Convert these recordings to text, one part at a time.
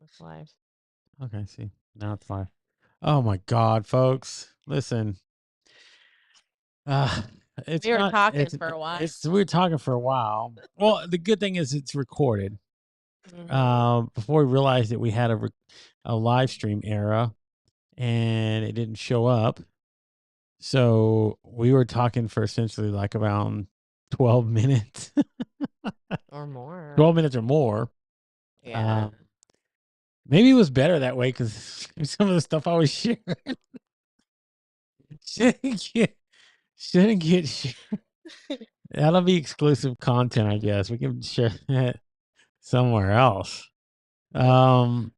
it's live. Okay, see. Now it's live. Oh my God, folks. Listen. Uh it's We were not talking for a while. we were talking for a while. Well, the good thing is it's recorded. Before we realized that we had a live stream error and it didn't show up. So we were talking for essentially like around 12 minutes. Or more. 12 minutes or more. Yeah. Maybe it was better that way because some of the stuff I was sharing shouldn't get shared. That'll be exclusive content, I guess. We can share that somewhere else. So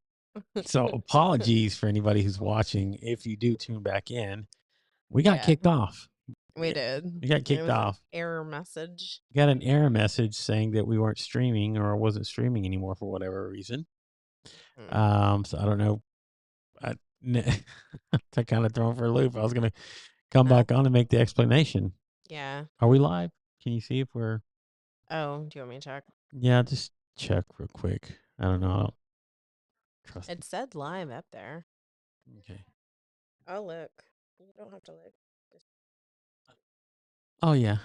apologies for anybody who's watching. If you do tune back in, we got kicked off. We did. We got It kicked was an off. error message. Got an error message saying that we weren't streaming or wasn't streaming anymore for whatever reason. So I don't know. I kind of thrown for a loop. I was gonna come back on and make the explanation. Yeah. Are we live? Can you see if we're? Oh, do you want me to check? Yeah, just check real quick. I don't know. I don't trust It said live up there. Okay. Oh, look. You don't have to look. Oh yeah.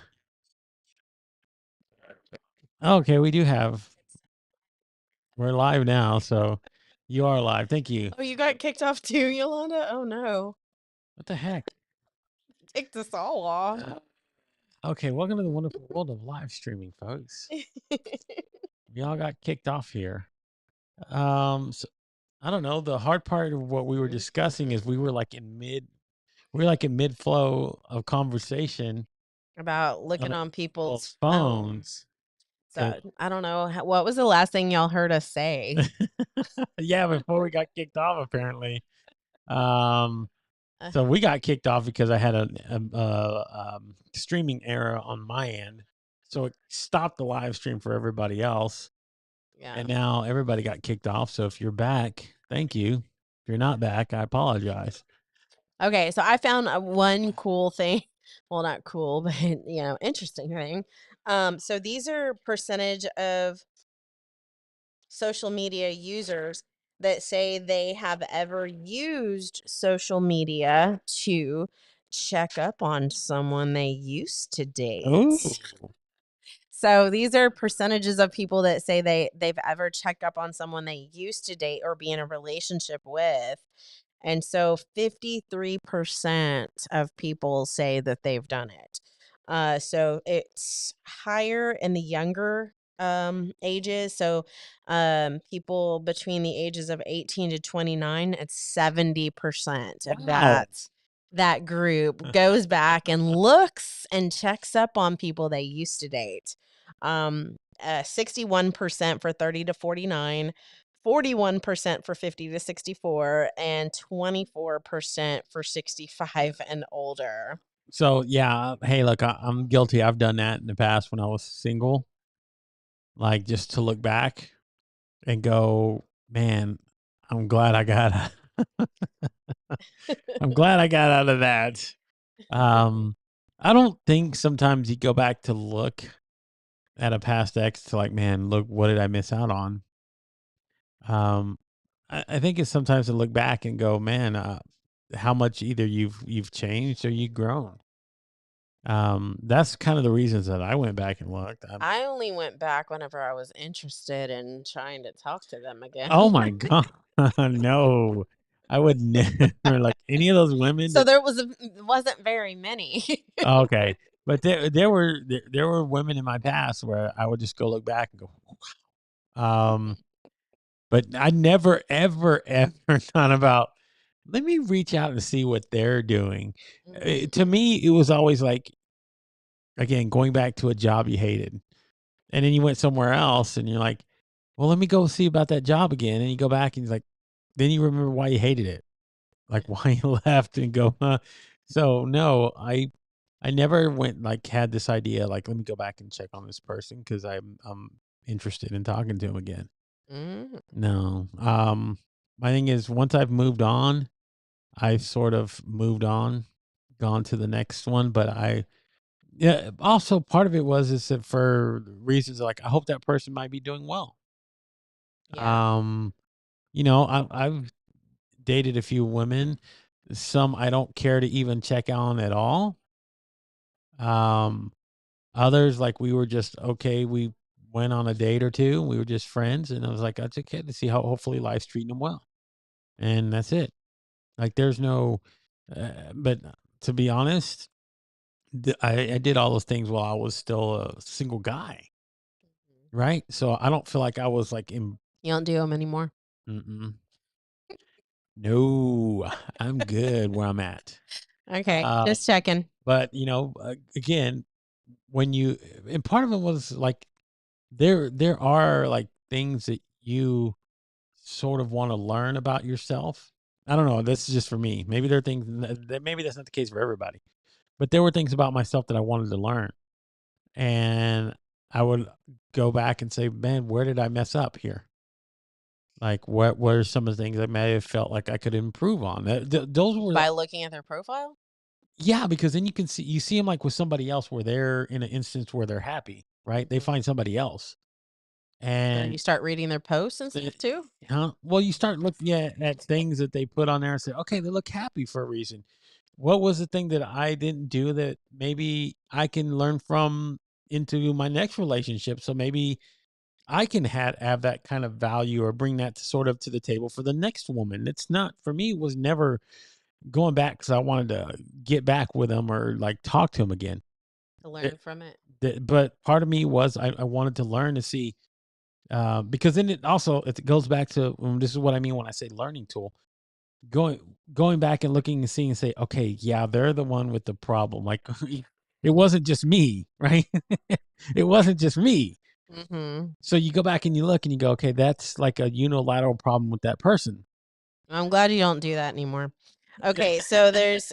Okay, we do have. We're live now, so you are live. Thank you. Oh, you got kicked off too, Yolanda? Oh no. What the heck? Kicked us all off. Okay, welcome to the wonderful world of live streaming, folks. We all got kicked off here. So, I don't know. The hard part of what we were discussing is we were like in mid flow of conversation About looking on people's phones. So I don't know. What was the last thing y'all heard us say? Yeah, before we got kicked off, apparently. So we got kicked off because I had a streaming error on my end. So it stopped the live stream for everybody else. Yeah. And now everybody got kicked off. So if you're back, thank you. If you're not back, I apologize. Okay, so I found one cool thing. Well, not cool, but interesting thing. So these are percentage of social media users that say they have ever used social media to check up on someone they used to date. Ooh. So these are percentages of people that say they've ever checked up on someone they used to date or be in a relationship with. And so 53% of people say that they've done it. So it's higher in the younger ages. So people between the ages of 18 to 29, it's 70% of that group goes back and looks and checks up on people they used to date. 61% for 30 to 49, 41% for 50 to 64, and 24% for 65 and older. So yeah, hey, look, I'm guilty. I've done that in the past when I was single. Like just to look back and go, man, I'm glad I got I'm glad I got out of that. I don't think sometimes you go back to look at a past ex to like, man, look, what did I miss out on? I think it's sometimes to look back and go, man, how much either you've changed or you've grown. That's kind of the reasons that I went back and looked. I only went back whenever I was interested in trying to talk to them again. Oh my God. No, I would never like any of those women. So wasn't very many. Okay. But there were women in my past where I would just go look back and go, wow. But I never, ever, ever thought about, let me reach out and see what they're doing. To me, it was always like, again, going back to a job you hated. And then you went somewhere else and you're like, well, let me go see about that job again. And you go back and you're like, then you remember why you hated it, like why you left and go, huh? So no, I never went like had this idea, like, let me go back and check on this person because I'm interested in talking to him again. No. My thing is once I've moved on, I've sort of moved on, gone to the next one. But yeah, also part of it is that for reasons like I hope that person might be doing well. Yeah. I've dated a few women. Some I don't care to even check on at all. Um, Others, like, we were just okay. We went on a date or two. We were just friends, and I was like, that's okay to see how hopefully life's treating them well, and that's it. Like, there's no. But to be honest, I did all those things while I was still a single guy, Mhm. right? So I don't feel like I was like in. You don't do them anymore? Mm-mm. No, I'm good where I'm at. Okay, just Um, checking. but again, when you and part of it was like there are like things that you sort of want to learn about yourself. I don't know. This is just for me. Maybe there are things that maybe that's not the case for everybody, but there were things about myself that I wanted to learn, and I would go back and say, "Man, where did I mess up here? Like, what were some of the things I may have felt like I could improve on?" Those were By looking at their profile? Yeah, because then you see them like with somebody else where they're in an instance where they're happy, right? They Mhm. find somebody else, So you and start reading their posts and Eh, stuff too? well, you start looking at things that they put on there and say, okay, they look happy for a reason. What was the thing that I didn't do that maybe I can learn from into my next relationship? So maybe I can have that kind of value or bring that sort of to the table for the next woman. It's not for me. It was never going back because I wanted to get back with them or like talk to them again. To It- learn from it? but part of me was I wanted to learn to see because then it goes back to this is what I mean when I say learning tool. Going going back and looking and seeing and say, okay, yeah, they're the one with the problem. Like it wasn't just me, right? It wasn't just me. Mhm. So you go back and you look and you go, okay, that's like a unilateral problem with that person. I'm glad you don't do that anymore. Okay, so there's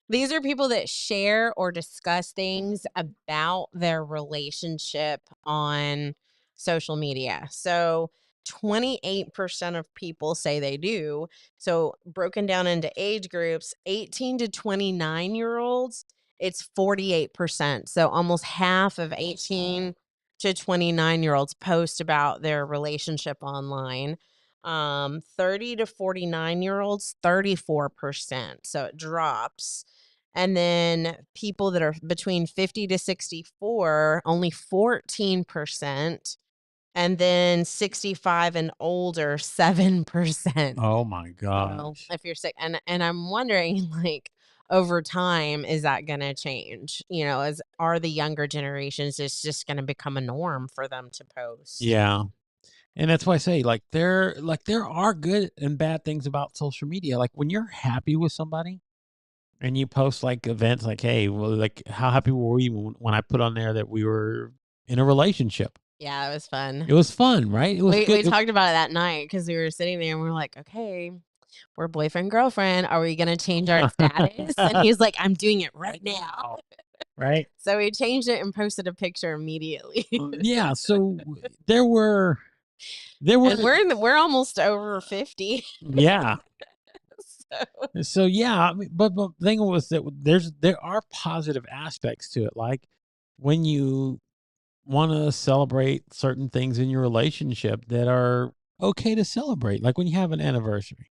these are people that share or discuss things about their relationship on social media. So 28% of people say they do. So broken down into age groups, 18 to 29-year-olds, it's 48%. So almost half of 18 to 29-year-olds post about their relationship online. 30 to 49-year-olds, 34%. So it drops. And then people that are between 50 to 64, only 14%. And then 65 and older, 7%. Oh my So gosh. if you're sick, and I'm wondering, like, over time, is that gonna change? Is are the younger generations just gonna become a norm for them to post? Yeah. And that's why I say there are good and bad things about social media. Like when you're happy with somebody, and you post like events like, "Hey, well, like how happy were we when I put on there that we were in a relationship?" Yeah, it was fun. It was fun, right? It was We good. talked about it that night because we were sitting there and we are like, "Okay, we're boyfriend, girlfriend. Are we gonna change our status?" And he's like, "I'm doing it right now." Right? So we changed it and posted a picture immediately. Yeah, so there were there And were we're almost over 50. yeah. So So yeah, I mean, but the thing was that there are positive aspects to it. Like when you want to celebrate certain things in your relationship that are okay to celebrate, like when you have an anniversary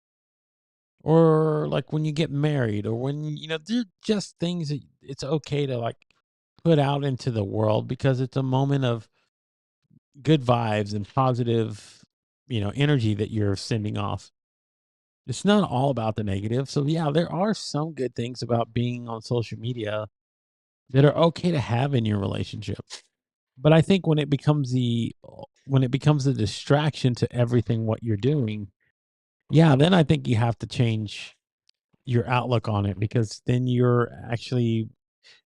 or like when you get married or when they're just things that it's okay to like put out into the world because it's a moment of good vibes and positive energy that you're sending off. It's not all about the negative. So yeah, there are some good things about being on social media that are okay to have in your relationship. But I think when it becomes a distraction to everything what you're doing, yeah, then I think you have to change your outlook on it because then you're actually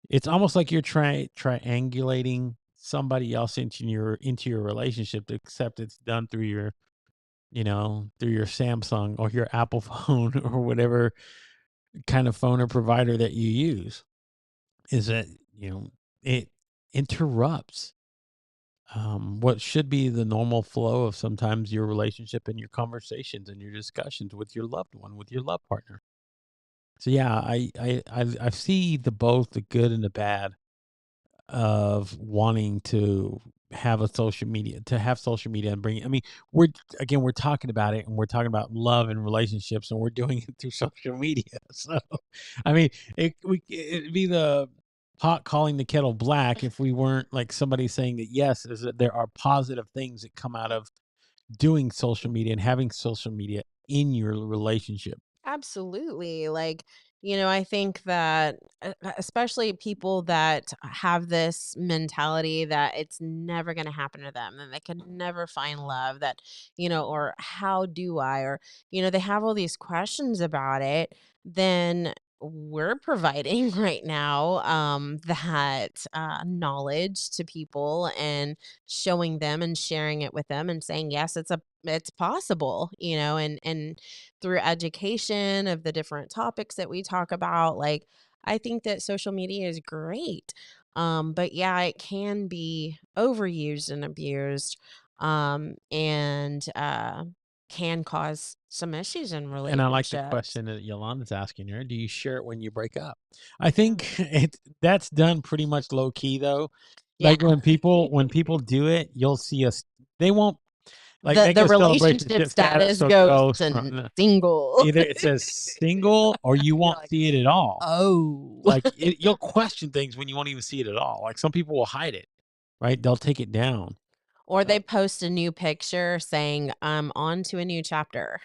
it's almost like you're triangulating somebody else into your relationship, except it's done through through your Samsung or your Apple phone or whatever kind of phone or provider that you use. Is that it interrupts what should be the normal flow of sometimes your relationship and your conversations and your discussions with your loved one, with your love partner. So yeah, I see the both the good and the bad of wanting to have a social media to have social media and bring. I mean, we're talking about it, and we're talking about love and relationships, and we're doing it through social media. So, I mean, it'd be the pot calling the kettle black if we weren't like somebody saying that yes, there are positive things that come out of doing social media and having social media in your relationship. Absolutely. Like, I think that especially people that have this mentality that it's never going to happen to them and they can never find love, that, or how do I, or, they have all these questions about it, then we're providing right now that knowledge to people and showing them and sharing it with them and saying yes, it's possible, and through education of the different topics that we talk about. Like, I think that social media is great. But yeah, it can be overused and abused, and can cause some issues in And I like the relationships. question that Yolanda's asking her. Do you share it when you break up? I Yeah. think that's done pretty much low key though. Yeah. Like when people do it, you'll see us. They won't like The make the a relationship celebration status status or goes ghost. to single. Either it says single or you You're won't like, see it at all. oh. Like you'll question things when you won't even see it at all. Like some people will hide it, right? They'll take it down. Or Uh, they post a new picture saying, I'm on to a new chapter.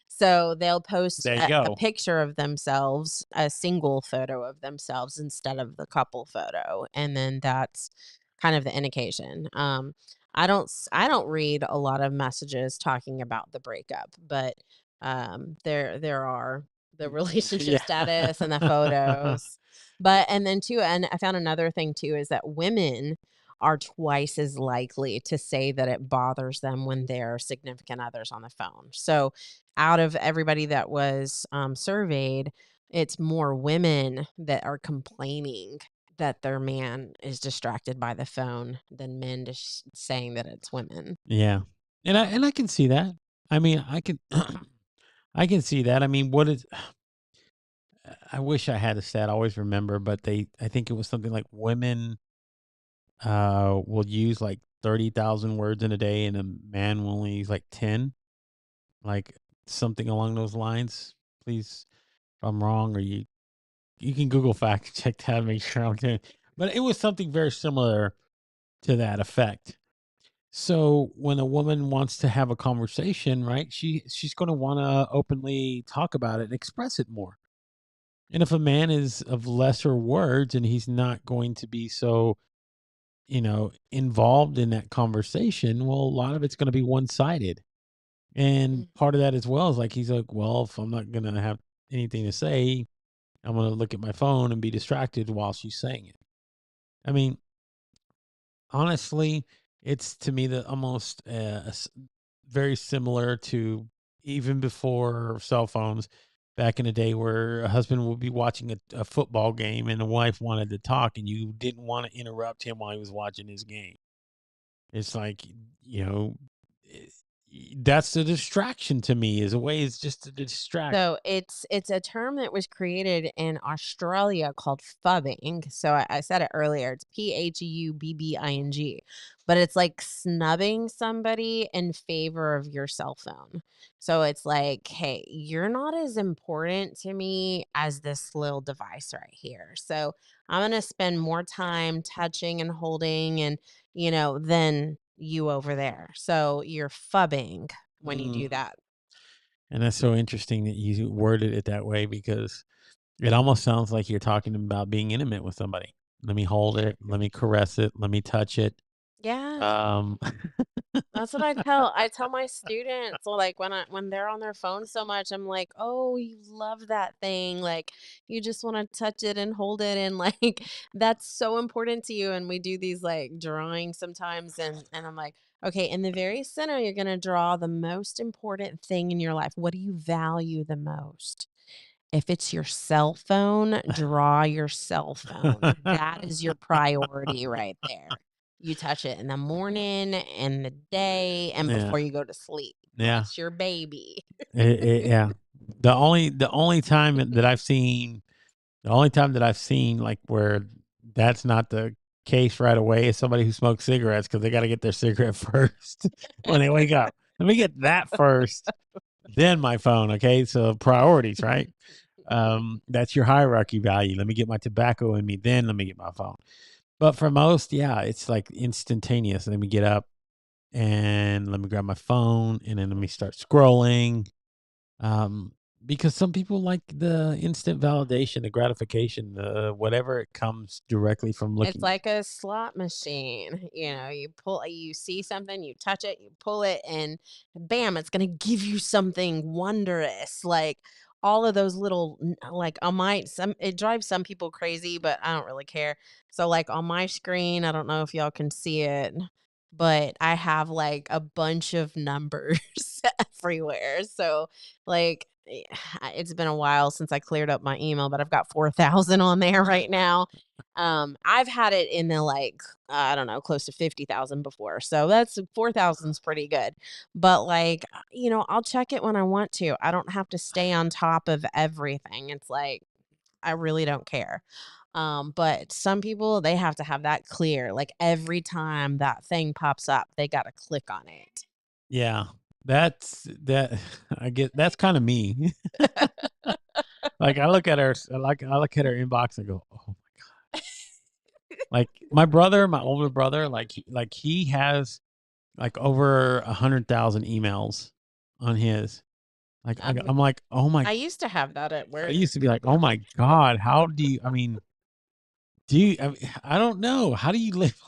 So they'll post there you a go. picture of themselves, a single photo of themselves instead of the couple photo. And then that's kind of the indication. I don't read a lot of messages talking about the breakup, but there are the relationship Yeah. status and the photos. But and then too, and I found another thing too is that women are twice as likely to say that it bothers them when their significant others on the phone. So, out of everybody that was surveyed, it's more women that are complaining that their man is distracted by the phone than men just saying that it's women. Yeah. And I can see that. I mean, I can I can see that. I mean, what is I wish I had a stat. I always remember, but I think it was something like women will use like 30,000 words in a day and a man will only use like 10, like something along those lines. Please, if I'm wrong, or you can Google fact check that, make sure I'm doing. But it was something very similar to that effect. So when a woman wants to have a conversation, right, she's going to want to openly talk about it and express it more. And if a man is of lesser words and he's not going to be so, involved in that conversation, well, a lot of it's going to be one sided. And Mhm. part of that as well is like, he's like, well, if I'm not going to have anything to say, I'm going to look at my phone and be distracted while she's saying it. I mean, honestly, it's to me the almost very similar to even before cell phones back in the day where a husband would be watching a football game and the wife wanted to talk and you didn't want to interrupt him while he was watching his game. It's like, you know, eh, that's the distraction to me is a way it's just to distract. So it's a term that was created in Australia called phubbing. So I said it earlier. It's Phubbing, but it's like snubbing somebody in favor of your cell phone. So it's like, hey, you're not as important to me as this little device right here. So I'm gonna spend more time touching and holding and than you over there. So you're phubbing when you do Mm. that. And that's so interesting that you worded it that way because it almost sounds like you're talking about being intimate with somebody. Let me hold it. Let me caress it. Let me touch it. Yeah. Um, That's what I tell my students, so, like, when they're on their phone so much, I'm like, "Oh, you love that thing, like, you just wanna touch it and hold it, and, like, that's so important to you," and we do these, like, drawings sometimes, and I'm like, "Okay, in the very center, you're gonna draw the most important thing in your life. What do you value the most? If it's your cell phone, draw your cell phone. That is your priority right there. You touch it in the morning, in the day, and yeah, before you go to sleep. yeah, That's your baby. yeah. The only time that I've seen, the only time that I've seen like where that's not the case right away is somebody who smokes cigarettes because they got to get their cigarette first when they wake up. Let me get that first, then my phone. Okay, so priorities, right? That's your hierarchy value. Let me get my tobacco in me, then let me get my phone. But for most, yeah, it's like instantaneous. Let me get up and let me grab my phone and then let me start scrolling. Um, because some people like the instant validation, the gratification, the whatever it comes directly from It's looking. like a slot machine. You see something, you touch it, you pull it, and bam, it's gonna give you something wondrous. Like all of those little like on my some it drives some people crazy, but I don't really care. So like on my screen, I don't know if y'all can see it, but I have like a bunch of numbers everywhere. So like it's been a while since I cleared up my email, but I've got 4,000 on there right now. I've had it in the like, I don't know, close to 50,000 before. So that's 4,000 is pretty good. But like, I'll check it when I want to. I don't have to stay on top of everything. It's like, I really don't care. But some people, they have to have that clear. Like every time that thing pops up, they got to click on it. Yeah, that's that. I get that's kind of me. Like I look at her, I look at her inbox and go, oh, like my brother, my older brother, like he has like over 100,000 emails on his. Like Um, I'm like, oh my. I used to have that at I work. used to be like, oh my god, how do you? I mean, do you? I don't know. How do you live?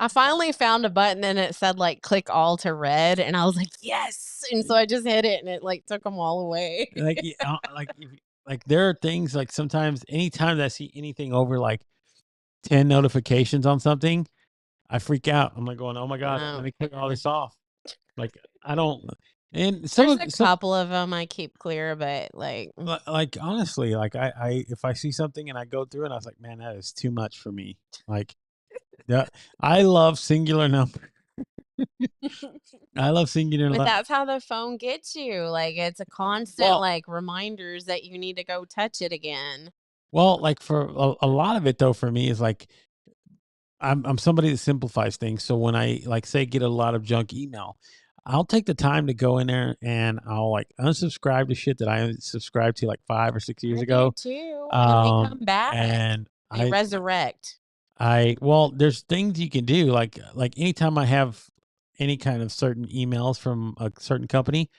I finally found a button and it said like click all to red and I was like, "Yes." And so I just hit it and it like took them all away. Like, like there are things like sometimes, anytime that I see anything over like 10 notifications on something, I freak out. I'm like going, oh my god, let Oh, me click all this off. Like I don't. And there's a couple of them I keep clear, but like like honestly, like I if I see something and I go through it, I was like, man, that is too much for me. Like that, I love singular number. I love singular. but that's how the phone gets you. Like it's a constant Well, like reminders that you need to go touch it again. like for a lot of it though, for me is like I'm somebody that simplifies things. So when I like say get a lot of junk email, I'll take the time to go in there and I'll like unsubscribe to shit that I subscribed to like 5 or 6 years I do ago. too, and they come back. And They resurrect. well, there's things you can do like anytime I have any kind of certain emails from a certain company,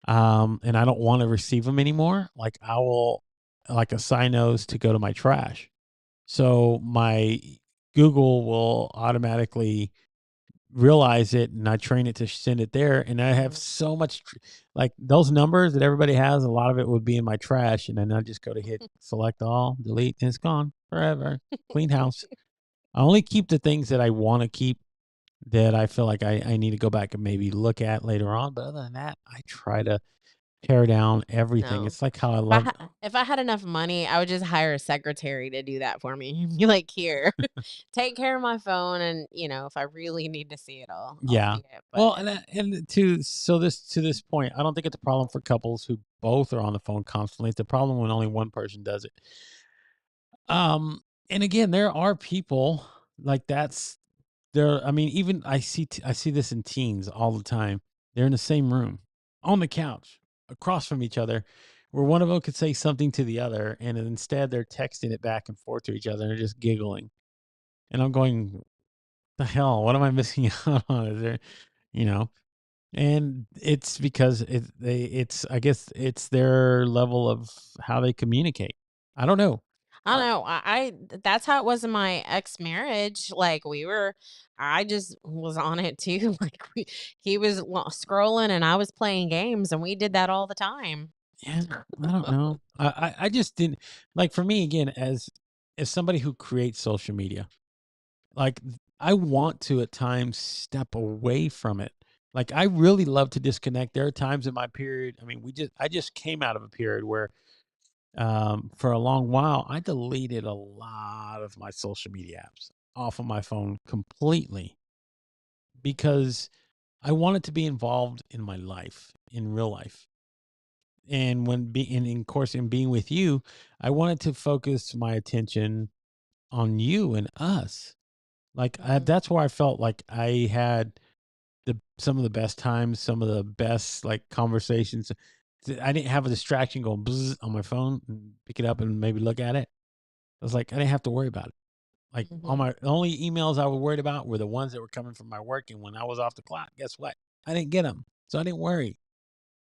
and I don't want to receive them anymore, like I will like assign those to go to my trash. So my Google will automatically realize it and I train it to send it there. And I have Mhm. so much like those numbers that everybody has, a lot of it would be in my trash. And then I just go to hit select all, delete, and it's gone forever. Clean house. I only keep the things that I want to keep that I feel like I need to go back and maybe look at later on. But other than that, I try to tear down everything. No. It's like how I If I love. if I had enough money, I would just hire a secretary to do that for me. Be like, "Here, take care of my phone, and if I really need to see it, I'll Yeah. see it." Well, But and to so this to this point, I don't think it's a problem for couples who both are on the phone constantly. It's a problem when only one person does it. And again, there are people like that's there. I mean, even I see this in teens all the time. They're in the same room, on the couch, across from each other, where one of them could say something to the other, and instead they're texting it back and forth to each other and just giggling. And I'm going, the hell? What am I missing out on? Is there, you know? And it's because it's I guess it's their level of how they communicate. I don't know. I don't Uh, know. That's how it was in my ex marriage. Like I just was on it too. Like he was scrolling and I was playing games, and we did that all the time. yeah, I don't know. I just didn't like for me again as somebody who creates social media. Like I want to at times step away from it. Like I really love to disconnect. There are times in my period. I mean, I just came out of a period where for a long while, I deleted a lot of my social media apps off of my phone completely because I wanted to be involved in my life, in real life. And and in course, in being with you, I wanted to focus my attention on you and us. Like Mhm. that's where I felt like I had some of the best times, some of the best like conversations. I didn't have a distraction going bzz on my phone and pick it up and maybe look at it. I was like, I didn't have to worry about it. Like all Mhm. my the only emails I was worried about were the ones that were coming from my work. And when I was off the clock, guess what? I didn't get them, so I didn't worry.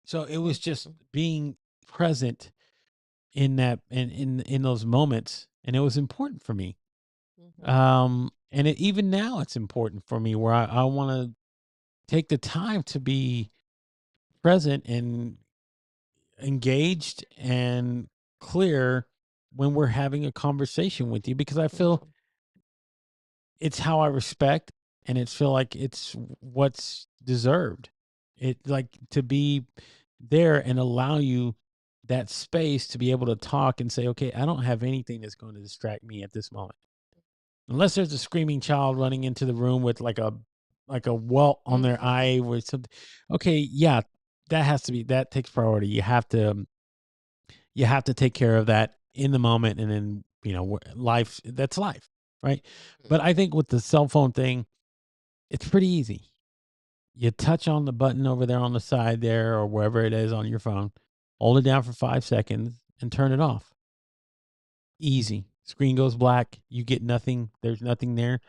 So it was just Mhm. being present in that in those moments, and it was important for me. Mhm. And even now, it's important for me where I want to take the time to be present and engaged and clear when we're having a conversation with you because I feel Mhm. it's how I respect and it feel like it's what's deserved. It like to be there and allow you that space to be able to talk and say, okay, I don't have anything that's going to distract me at this moment. Unless there's a screaming child running into the room with like a welt on their Mhm. eye with something. Okay, yeah, that takes priority. You have to take care of that in the moment and then, life, that's life, right? But Mhm. I think with the cell phone thing, it's pretty easy. You touch on the button over there on the side there or wherever it is on your phone, hold it down for 5 seconds and turn it off. Easy. Screen goes black. You get nothing. There's nothing there.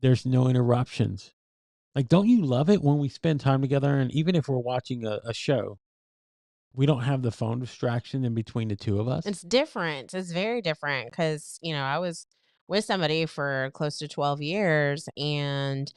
There's no interruptions. Like, don't you love it when we spend time together? And even if we're watching a show, we don't have the phone distraction in between the two of us. It's different. It's very different because, I was with somebody for close to 12 years, and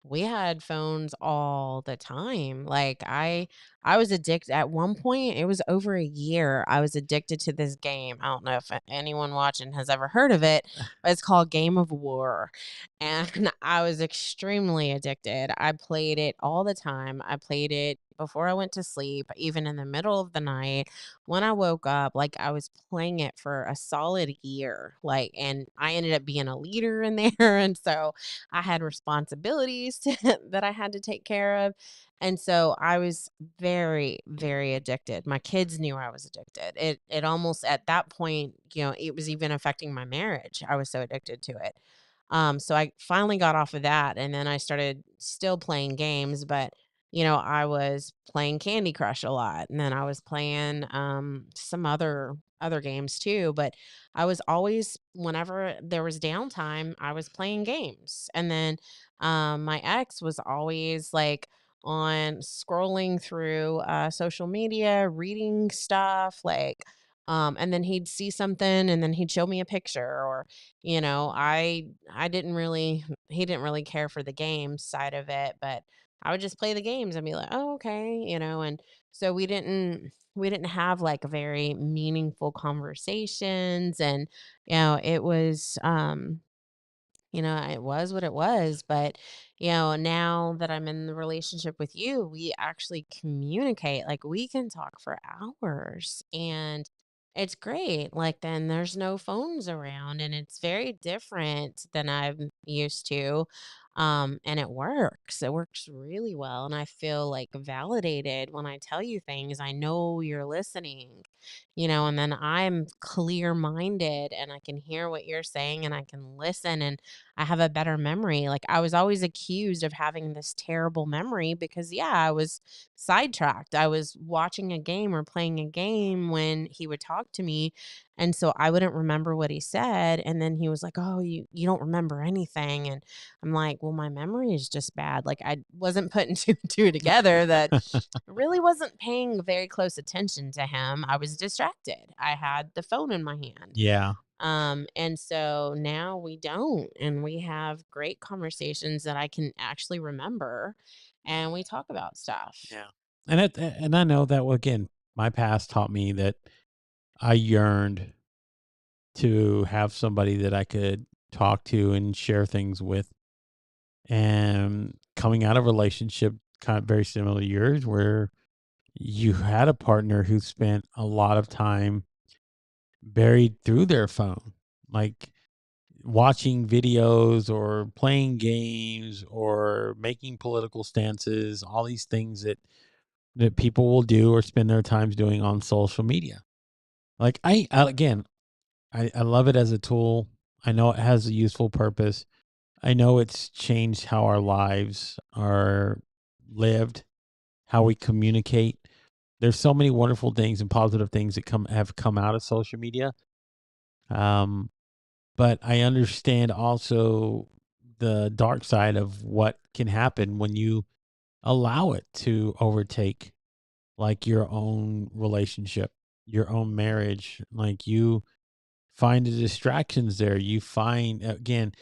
we had phones all the time. Like I was addicted at one point. It was over a year. I was addicted to this game. I don't know if anyone watching has ever heard of it, but it's called Game of War. And I was extremely addicted. I played it all the time. I played it before I went to sleep, even in the middle of the night. When I woke up, like I was playing it for a solid year. Like, and I ended up being a leader in there. And so I had responsibilities that I had to take care of. And so I was very, very addicted. My kids knew I was addicted. It almost at that point, it was even affecting my marriage. I was so addicted to it. So I finally got off of that, and then I started still playing games, but I was playing Candy Crush a lot, and then I was playing some other games too, but I was always whenever there was downtime, I was playing games. And then my ex was always like on scrolling through social media, reading stuff like and then he'd see something and then he'd show me a picture or I didn't really he didn't really care for the game side of it, but I would just play the games and be like, "Oh, okay," and so we didn't have like very meaningful conversations, and it was it was what it was. But now that I'm in the relationship with you, we actually communicate. Like, we can talk for hours, and it's great. Like, then there's no phones around, and it's very different than I'm used to. And it works really well, and I feel like validated when I tell you things. I know you're listening, and then I'm clear minded and I can hear what you're saying and I can listen, and I have a better memory. Like, I was always accused of having this terrible memory because, yeah, I was sidetracked. I was watching a game or playing a game when he would talk to me. And so I wouldn't remember what he said. And then he was like, "Oh, you don't remember anything." And I'm like, "Well, my memory is just bad." Like, I wasn't putting two and two together that I really wasn't paying very close attention to him. I was distracted. I had the phone in my hand. Yeah. And so now we don't, and we have great conversations that I can actually remember, and we talk about stuff. Yeah. And I know that, well, again, my past taught me that I yearned to have somebody that I could talk to and share things with. And coming out of a relationship kind of very similar to yours, where you had a partner who spent a lot of time buried through their phone, like watching videos or playing games or making political stances, all these things that people will do or spend their times doing on social media. Like again, I love it as a tool. I know it has a useful purpose. I know it's changed how our lives are lived, how we communicate. There's so many wonderful things and positive things that come out of social media. Um, but I understand also the dark side of what can happen when you allow it to overtake like your own relationship, your own marriage. Like you find the distractions there. You find again,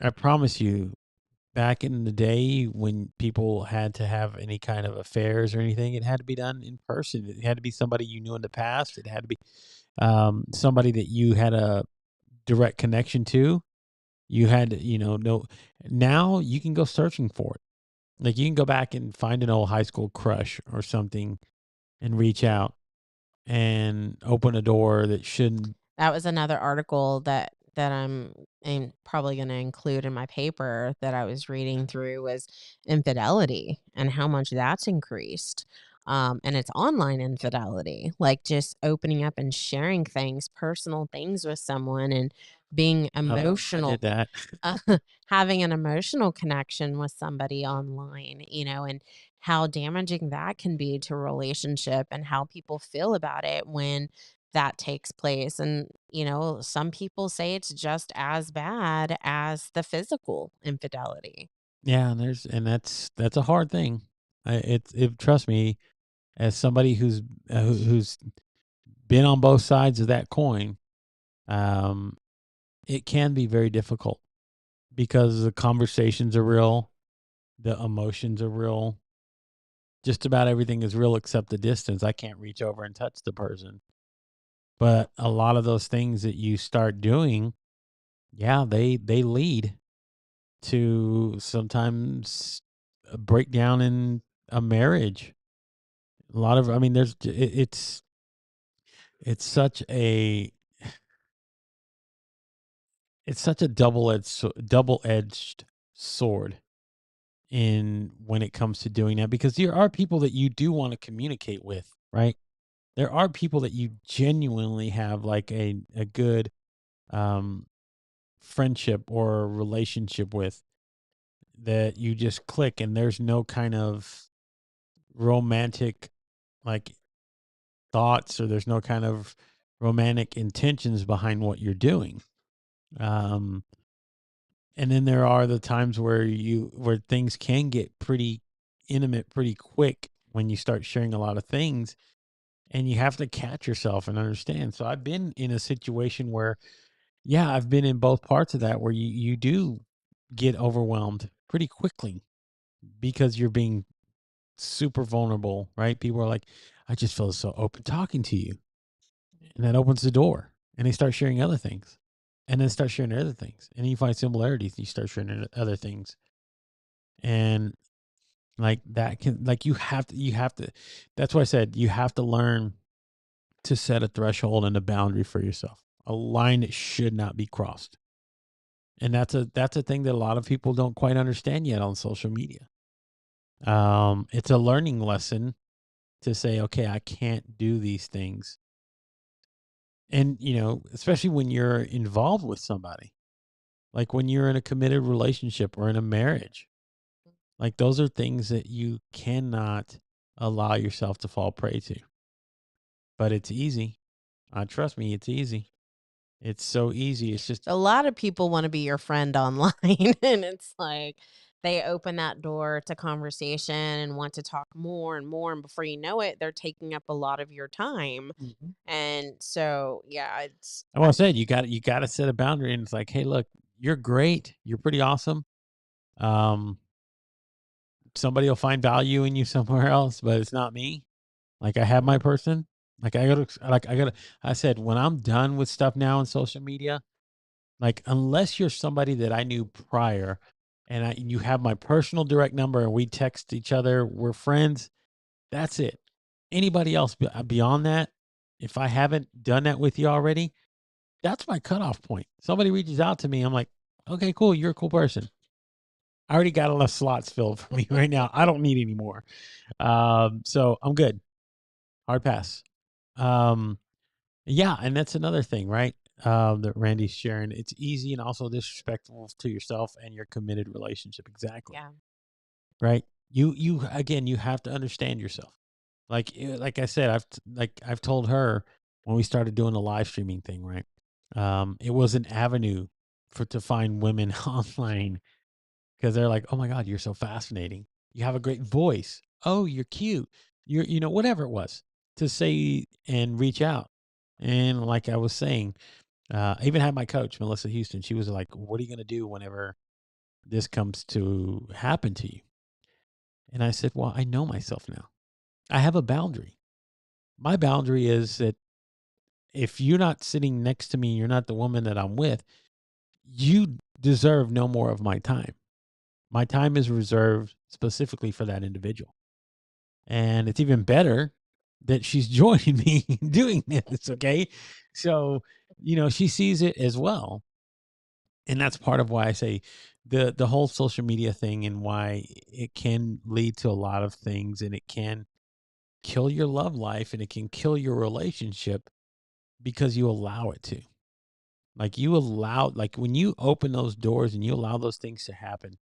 I promise you, back in the day when people had to have any kind of affairs or anything, it had to be done in person. It had to be somebody you knew in the past. It had to be somebody that you had a direct connection to. You had to, know. Now you can go searching for it. Like you can go back and find an old high school crush or something and reach out and open a door that shouldn't. That was another article that I'm probably gonna include in my paper that I was reading through was infidelity and how much that's increased. And it's online infidelity, like just opening up and sharing things, personal things with someone and being I did emotional, that. uh, having an emotional connection with somebody online, and how damaging that can be to a relationship and how people feel about it when that takes place. And, some people say it's just as bad as the physical infidelity. Yeah, that's a hard thing. Trust me, as somebody who's been on both sides of that coin, um, it can be very difficult because the conversations are real, the emotions are real. Just about everything is real except the distance. I can't reach over and touch the person. But a lot of those things that you start doing, yeah, they lead to sometimes a breakdown in a marriage. A lot of, I mean, it's such a it's such a double edged sword in when it comes to doing that because there are people that you do want to communicate with, right? There are people that you genuinely have like a good um friendship or relationship with that you just click and there's no kind of romantic like thoughts or there's no kind of romantic intentions behind what you're doing. Um and then there are the times where things can get pretty intimate pretty quick when you start sharing a lot of things and you have to catch yourself and understand. So I've been in a situation where yeah, I've been in both parts of that where you do get overwhelmed pretty quickly because you're being super vulnerable, right? People are like, I just feel so open talking to you. And that opens the door. And they start sharing other things. And then start sharing other things. And you find similarities, you start sharing other things. And like that can like you have to that's why I said you have to learn to set a threshold and a boundary for yourself. A line that should not be crossed. And that's a thing that a lot of people don't quite understand yet on social media. It's a learning lesson to say, okay, I can't do these things. And, especially when you're involved with somebody, like when you're in a committed relationship or in a marriage, like those are things that you cannot allow yourself to fall prey to. But it's easy. Trust me, it's easy. It's so easy. It's just, A lot of people want to be your friend online, and it's like they open that door to conversation and want to talk more and more. And before you know it, they're taking up a lot of your time. Mhm. And so, yeah, I said, you got to set a boundary. And it's like, hey, look, you're great. You're pretty awesome. Um, Somebody will find value in you somewhere else, but it's not me. Like I have my person. I said, when I'm done with stuff now on social media, like unless you're somebody that I knew prior and you have my personal direct number and we text each other, we're friends, that's it. Anybody else beyond that, if I haven't done that with you already, that's my cutoff point. Somebody reaches out to me, I'm like, okay, cool, you're a cool person. I already got enough slots filled for me right now. I don't need any more. So I'm good. Hard pass. Um, yeah, and that's another thing, right? that Randy's sharing. It's easy and also disrespectful to yourself and your committed relationship. Exactly. Yeah. Right. You again, you have to understand yourself. Like I said, I've told her when we started doing the live streaming thing, right? It was an avenue for to find women online because they're like, "Oh my god, you're so fascinating. You have a great voice. Oh, you're cute. Whatever it was to say and reach out." And like I was saying, I even had my coach, Melissa Houston. She was like, "What are you going to do whenever this comes to happen to you?" And I said, "Well, I know myself now. I have a boundary. My boundary is that if you're not sitting next to me, you're not the woman that I'm with, you deserve no more of my time. My time is reserved specifically for that individual." And it's even better that she's joining me doing this. Okay. So, she sees it as well. And that's part of why I say the whole social media thing and why it can lead to a lot of things and it can kill your love life and it can kill your relationship because you allow it to. Like when you open those doors and you allow those things to happen,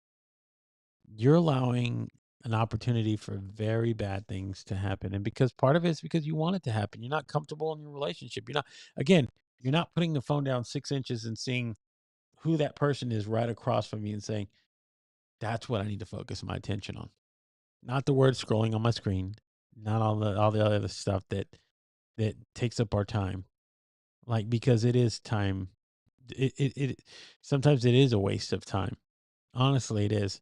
you're allowing an opportunity for very bad things to happen. And because part of it is because you want it to happen. You're not comfortable in your relationship. Again, you're not putting the phone down 6 inches and seeing who that person is right across from you and saying, that's what I need to focus my attention on. Not the word scrolling on my screen, not all the other stuff that takes up our time. Like because it is time. It sometimes it is a waste of time. Honestly, it is.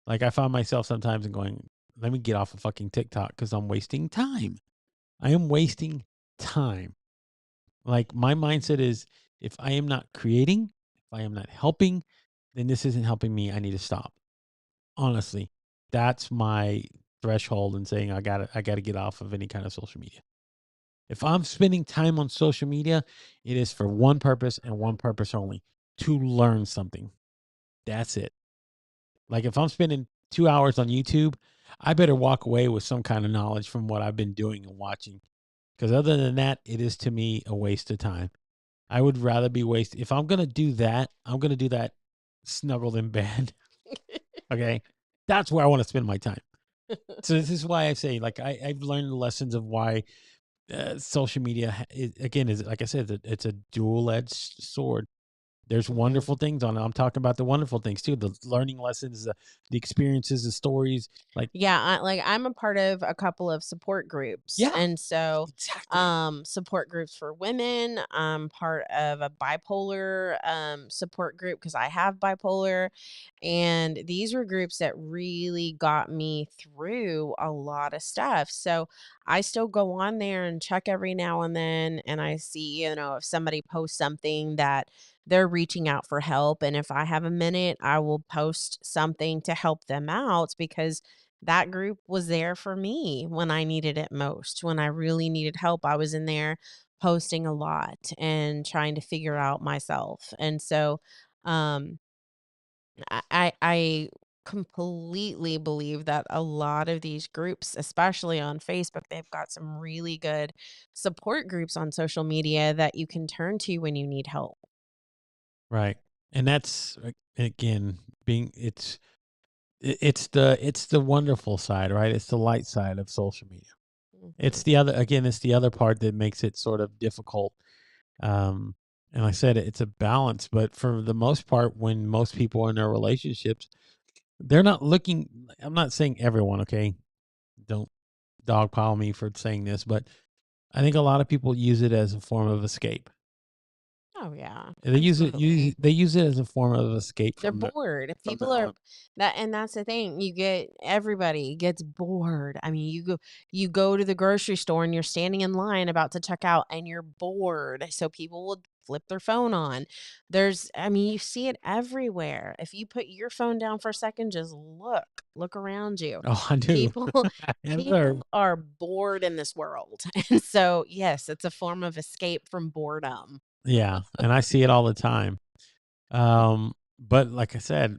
Like I find myself sometimes going, let me get off of fucking TikTok because I'm wasting time. I am wasting time. Like my mindset is if I am not creating, if I am not helping, then this isn't helping me. I need to stop. Honestly, that's my threshold in saying I gotta get off of any kind of social media. If I'm spending time on social media, it is for one purpose and one purpose only, to learn something. That's it. Like if I'm spending 2 hours on YouTube, I better walk away with some kind of knowledge from what I've been doing and watching. Because other than that, it is to me a waste of time. I would rather be wasted. If I'm gonna do that, I'm gonna do that snuggled in bed. Okay. That's where I want to spend my time. So this is why I say, like, I've learned the lessons of why social media, again, is like I said, it's a dual edged sword. There's Mhm. wonderful things on it. I'm talking about the wonderful things too, the learning lessons, the experiences, the stories. Like, Yeah, I'm a part of a couple of support groups, yeah, and so, exactly. support groups for women. I'm part of a bipolar support group because I have bipolar, and these were groups that really got me through a lot of stuff. So I still go on there and check every now and then, and I see, if somebody posts something that they're reaching out for help, and if I have a minute, I will post something to help them out because that group was there for me when I needed it most. When I really needed help, I was in there posting a lot and trying to figure out myself. And so um I completely believe that a lot of these groups, especially on Facebook, they've got some really good support groups on social media that you can turn to when you need help. Right. And that's again being it's the wonderful side, right? It's the light side of social media. Mhm. It's the other part that makes it sort of difficult. Um, and like I said, it's a balance, but for the most part, when most people are in their relationships, they're not looking. I'm not saying everyone, okay? Don't dogpile me for saying this, but I think a lot of people use it as a form of escape. Oh yeah, They use it. absolutely. They use it as a form of escape They're bored. If from the people are that and that's the thing. Everybody gets bored. I mean, you go to the grocery store and you're standing in line about to check out and you're bored. So people will flip their phone on. You see it everywhere. If you put your phone down for a second, just look around you. Oh, I do. People Yes, sir. people are bored in this world. And so, yes, it's a form of escape from boredom. Yeah, and I see it all the time. But like I said,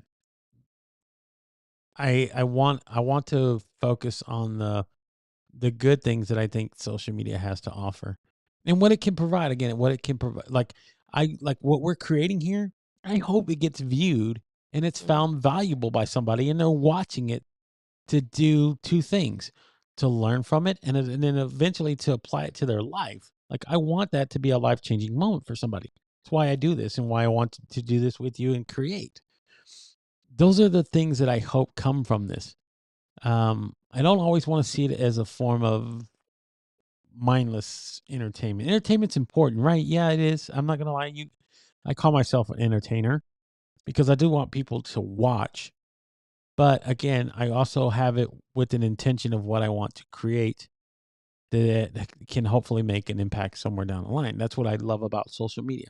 I want to focus on the good things that I think social media has to offer and what it can provide. Again, what it can provide. Like I like what we're creating here. I hope it gets viewed and it's Mhm. found valuable by somebody and they're watching it to do two things, to learn from it and then eventually to apply it to their life. Like I want that to be a life-changing moment for somebody. That's why I do this and why I want to do this with you and create. Those are the things that I hope come from this. I don't always want to see it as a form of mindless entertainment. Entertainment's important, right? Yeah, it is. I'm not gonna lie. I call myself an entertainer because I do want people to watch. But again, I also have it with an intention of what I want to create that can hopefully make an impact somewhere down the line. That's what I love about social media.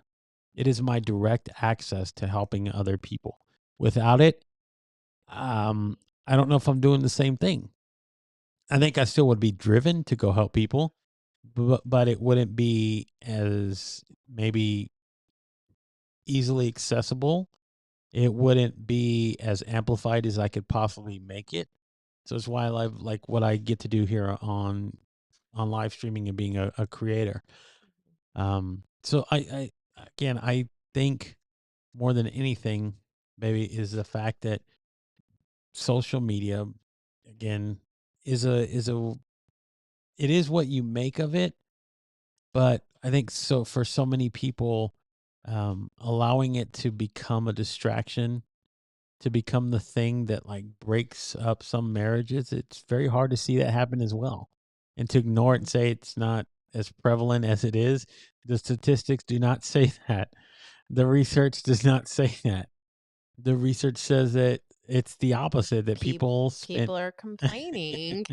It is my direct access to helping other people. Without it, I don't know if I'm doing the same thing. I think I still would be driven to go help people, but it wouldn't be as maybe easily accessible. It wouldn't be as amplified as I could possibly make it. So it's why I love like what I get to do here on live streaming and being a creator. So I again I think more than anything, maybe is the fact that social media again is a it is what you make of it. But I think so for so many people, allowing it to become a distraction, to become the thing that like breaks up some marriages, it's very hard to see that happen as well. And to ignore it and say it's not as prevalent as it is, the statistics do not say that. The research does not say that. The research says that it's the opposite, that Peop people spend. People are complaining.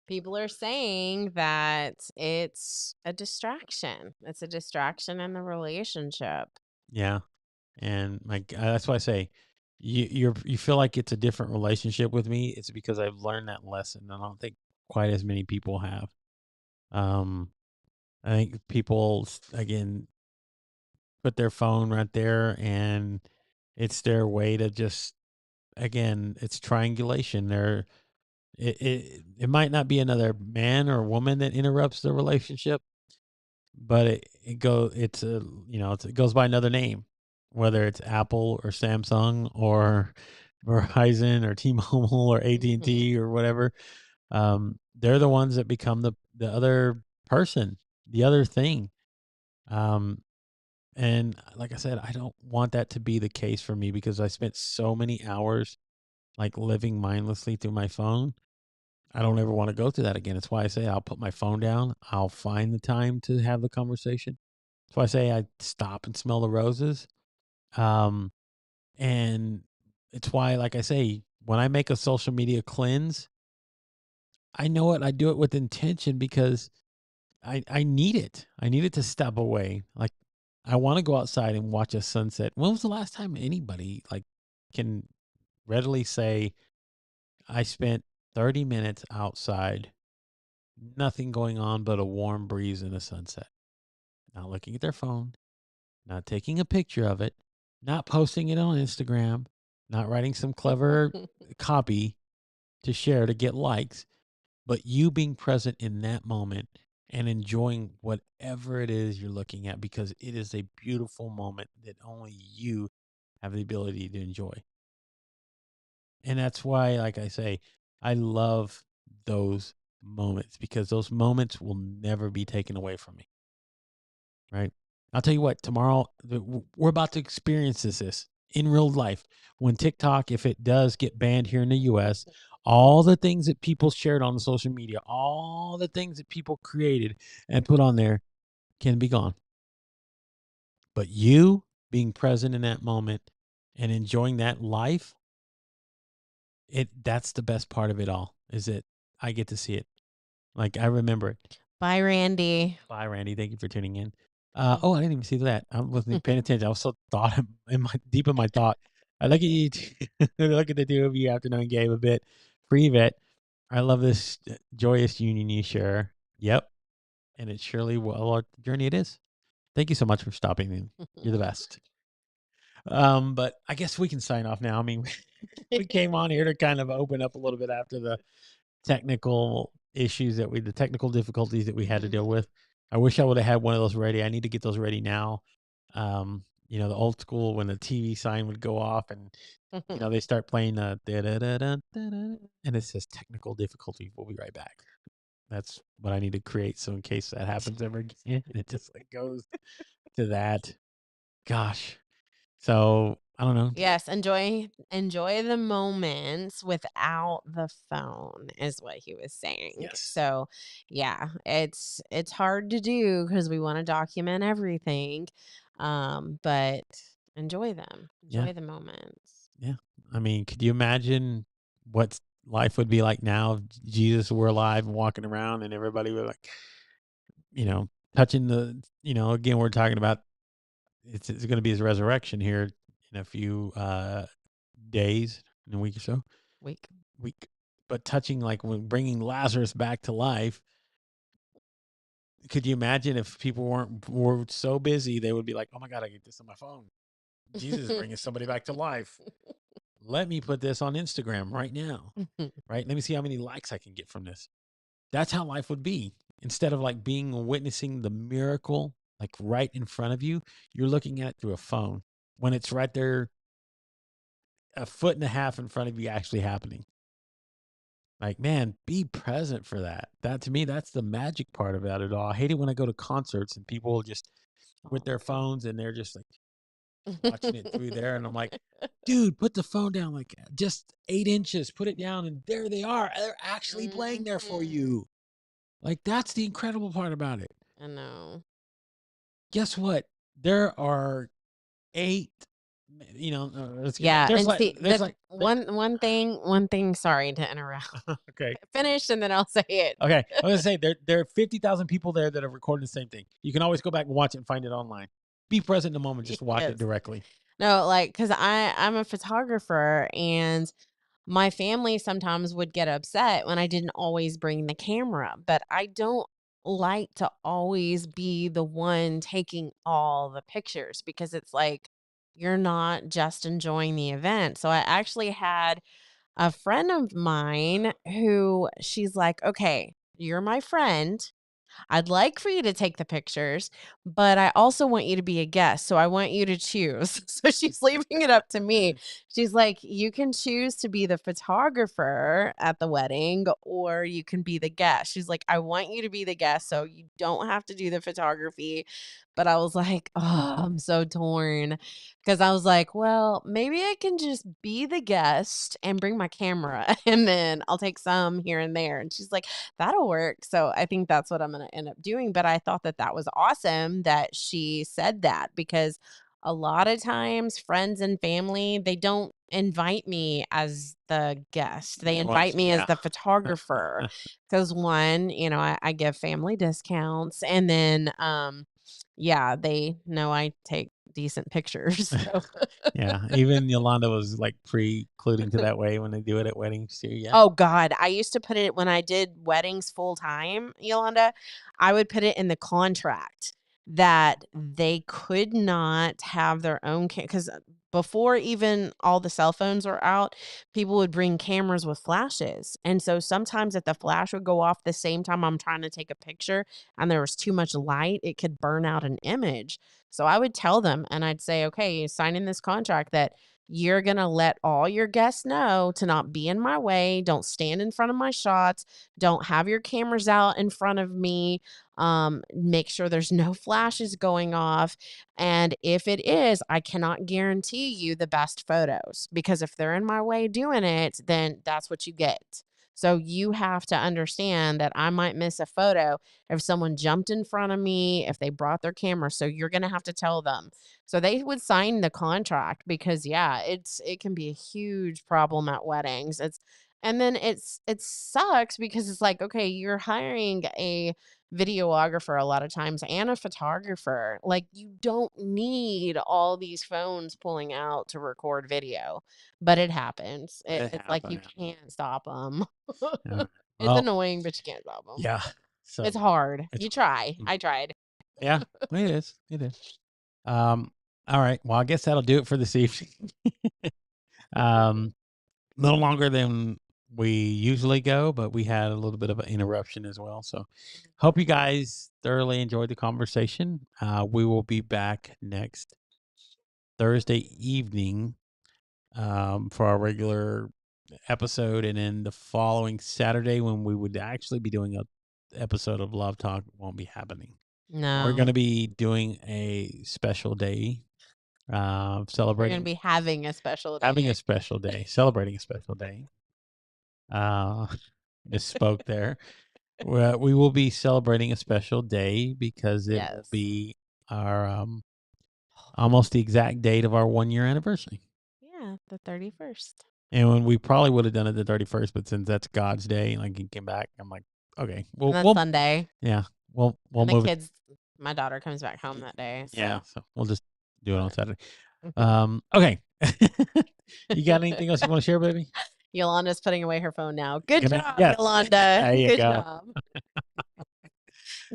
People are saying that it's a distraction. It's a distraction in the relationship. Yeah. And that's why I say you feel like it's a different relationship with me. It's because I've learned that lesson. I don't think quite as many people have. Um, I think people again put their phone right there, and it's their way to just again it's triangulation. It might not be another man or woman that interrupts the relationship, but it goes by another name, whether it's Apple or Samsung or Verizon or T-Mobile or Mhm. AT&T or whatever. They're the ones that become the other person, the other thing. Um, and like I said, I don't want that to be the case for me because I spent so many hours like living mindlessly through my phone. I don't ever want to go through that again. That's why I say I'll put my phone down. I'll find the time to have the conversation. That's why I say I stop and smell the roses. Um, and it's why, like I say, when I make a social media cleanse, I know it. I do it with intention because I need it. I need it to step away. Like I want to go outside and watch a sunset. When was the last time anybody like can readily say I spent 30 minutes outside, nothing going on but a warm breeze and a sunset, not looking at their phone, not taking a picture of it, not posting it on Instagram, not writing some clever copy to share to get likes, but you being present in that moment and enjoying whatever it is you're looking at because it is a beautiful moment that only you have the ability to enjoy. And that's why, like I say, I love those moments because those moments will never be taken away from me. Right. I'll tell you what, tomorrow we're about to experience this in real life. When TikTok, if it does get banned here in the US, all the things that people shared on social media, all the things that people created and put on there can be gone. But you being present in that moment and enjoying that life, that's the best part of it all, is that I get to see it. Like I remember it. Bye, Randy. Bye, Randy. Thank you for tuning in. Oh, I didn't even see that. I wasn't even paying attention. I was so thought in my deep in my thought. I look at you. Look at the two of you afternoon game a bit. Free vet. I love this joyous union you share. Yep, and it surely will a journey it is. Thank you so much for stopping in. You're the best. But I guess we can sign off now. I mean, we came on here to kind of open up a little bit after the the technical difficulties that we had to deal Mhm. with. I wish I would have had one of those ready. I need to get those ready now. The old school when the TV sign would go off and, they start playing and it says technical difficulty. We'll be right back. That's what I need to create. So in case that happens ever again, it just like goes to that. Gosh. So I don't know. Yes, enjoy the moments without the phone is what he was saying. Yes. So, yeah, it's hard to do because we want to document everything. But enjoy them. Yeah. Enjoy the moments. Yeah. I mean, could you imagine what life would be like now if Jesus were alive and walking around and everybody were like, touching again, we're talking about it's going to be his resurrection here in a few days, in a week or so. Week. Week. But touching, like when bringing Lazarus back to life, could you imagine if people were so busy, they would be like, oh my God, I get this on my phone. Jesus is bringing somebody back to life. Let me put this on Instagram right now. Right? Let me see how many likes I can get from this. That's how life would be. Instead of like witnessing the miracle, like right in front of you, you're looking at it through a phone when it's right there, a foot and a half in front of you, actually happening. Like, man, be present for that. That to me, that's the magic part about it all. I hate it when I go to concerts and people just with their phones and they're just like watching it through there. And I'm like, dude, put the phone down like just 8 inches, put it down, and there they are. They're actually playing there for you. Like, that's the incredible part about it. I know. Guess what? There are 8, Yeah, there's and like, see one thing. Sorry to interrupt. okay. Finish and then I'll say it. Okay. I was going to say there are 50,000 people there that are recording the same thing. You can always go back and watch it and find it online. Be present in the moment. Just watch it Yes. directly. No, like because I'm a photographer and my family sometimes would get upset when I didn't always bring the camera, but I don't like to always be the one taking all the pictures because it's like you're not just enjoying the event. So I actually had a friend of mine who she's like, okay, you're my friend. I'd like for you to take the pictures, but I also want you to be a guest. So I want you to choose. So she's leaving it up to me. She's like, you can choose to be the photographer at the wedding or you can be the guest. She's like, I want you to be the guest so you don't have to do the photography. But I was like, oh, I'm so torn because I was like, well, maybe I can just be the guest and bring my camera and then I'll take some here and there. And she's like, that'll work. So I think that's what I'm going to end up doing. But I thought that that was awesome that she said that because a lot of times friends and family, they don't invite me as the guest. They invite me as Yeah. the photographer because one, I give family discounts and then, yeah, they know I take decent pictures. So. Yeah. Even Yolanda was like precluding to that way when they do it at weddings too. Yeah. Oh god, I used to put it when I did weddings full time, Yolanda, I would put it in the contract that they could not have their own because before even all the cell phones were out, people would bring cameras with flashes. And so sometimes if the flash would go off the same time I'm trying to take a picture and there was too much light, it could burn out an image. So I would tell them and I'd say, okay, sign in this contract that you're going to let all your guests know to not be in my way. Don't stand in front of my shots. Don't have your cameras out in front of me. Make sure there's no flashes going off. And if it is, I cannot guarantee you the best photos because if they're in my way doing it, then that's what you get. So you have to understand that I might miss a photo if someone jumped in front of me, if they brought their camera. So you're going to have to tell them. So they would sign the contract because yeah, it can be a huge problem at weddings. And then it sucks because it's like, okay, you're hiring a videographer a lot of times and a photographer. Like you don't need all these phones pulling out to record video, but it happens. It It's like you happened. can't stop them. Yeah. It's Well, annoying, but you can't stop them. yeah. It's So hard. it's You try. mm, I tried. yeah, it is. It is. Um, all right. Well, I guess that'll do it for this evening. A little longer than we usually go, but we had a little bit of an interruption as well. So hope you guys thoroughly enjoyed the conversation. We will be back next Thursday evening for our regular episode, and then the following Saturday when we would actually be doing a episode of Love Talk won't be happening. We're No. going to be doing a special day, We're going to celebrating, be having a special day. having a special day, celebrating a special day. Misspoke there. We will be celebrating a special day because it will Yes. be our almost the exact date of our 1-year anniversary. Yeah, the 31st. And when we probably would have done it the 31st, but since that's God's day, like he came back, I'm like, okay, And that's Sunday. yeah, we'll And the move it. kids, my daughter comes back home that day. So. Yeah, so we'll just do it on Saturday. Okay. You got anything else you want to share, baby? Yolanda's putting away her phone now. Good job, Yes. Yolanda. There you Good go. job.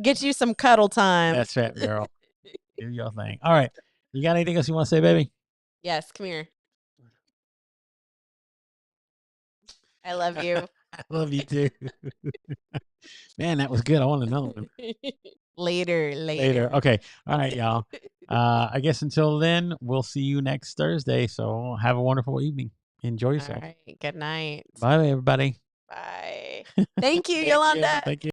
Get you some cuddle time. That's right, girl. Do your thing. All right. You got anything else you want to say, baby? Yes, come here. I love you. I love you too. Man, that was good. I want another one. Later. Okay. All right, y'all. I guess until then, we'll see you next Thursday. So have a wonderful evening. Enjoy yourself. All right. Good night. Bye, everybody. Bye. Thank you, Yolanda. Thank you.